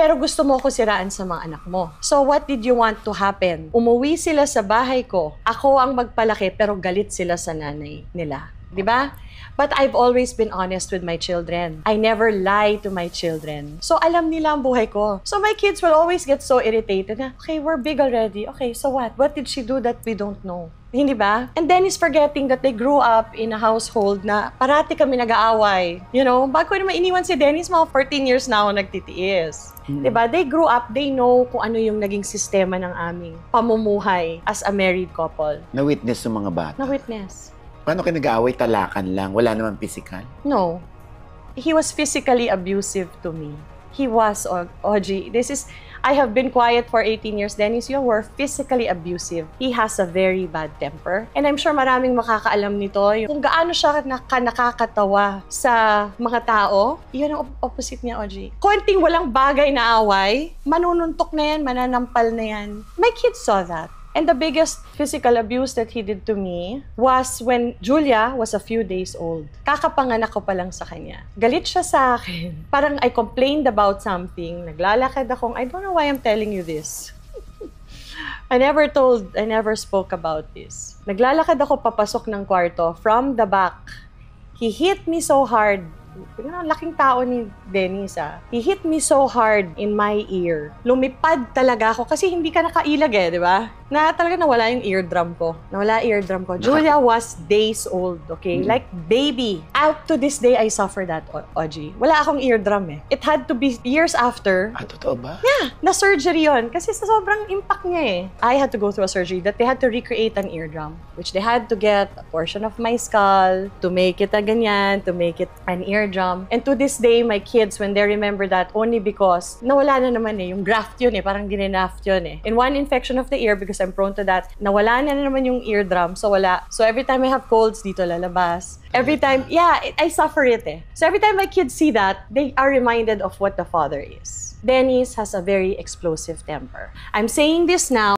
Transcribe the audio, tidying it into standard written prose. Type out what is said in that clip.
Pero gusto mo ko siraan sa mga anak mo. So what did you want to happen? Umuwi sila sa bahay ko. Ako ang magpalaki pero galit sila sa nanay nila. Diba? But I've always been honest with my children. I never lie to my children. So alam nila ang buhay ko. So my kids will always get so irritated na, okay, we're big already. Okay, so what? What did she do that we don't know? Hindi ba? And then is forgetting that they grew up in a household na parati kami nag-aaway. You know, bago naman iniwan si Dennis, mga 14 years na ako nagtitiis. Diba? They grew up, they know kung ano yung naging sistema ng aming pamumuhay as a married couple. Na-witness ng mga bata? Na-witness. Paano kayo nag-aaway? Talakan lang? Wala naman physical? No. He was physically abusive to me. He was, OG. I have been quiet for 18 years. Dennis, you were physically abusive. He has a very bad temper. And I'm sure maraming makakaalam nito. Kung gaano siya nakakatawa sa mga tao, yun ang opposite niya, OG. Konting walang bagay na away, manununtok na yan, mananampal na yan. My kids saw that. And the biggest physical abuse that he did to me was when Julia was a few days old. Kakapanganak ko pa lang sa kanya. Galit siya sa akin. Parang I complained about something. Naglalakad akong, I don't know why I'm telling you this. I never spoke about this. Naglalakad ako papasok ng kwarto from the back. He hit me so hard. Laking tao ni Dennis, He hit me so hard in my ear. Lumipad talaga ako kasi hindi ka nakailag di ba? Na talaga nawala yung eardrum ko. Julia was days old, okay? Like baby. Up to this day, I suffer that, OG. Wala akong eardrum It had to be years after. Ah, totoo ba? Yeah, na-surgery yun. Kasi sa sobrang impact niya I had to go through a surgery that they had to recreate an eardrum. Which they had to get a portion of my skull to make it a ganyan, to make it an eardrum. And to this day, my kids, when they remember that, only because nawala na naman yung graft yun parang gininaft yun In one infection of the ear, because I'm prone to that, nawala na naman yung eardrum, so wala. So every time I have colds, dito lalabas. Every time, I suffer it So every time my kids see that, they are reminded of what the father is. Dennis has a very explosive temper. I'm saying this now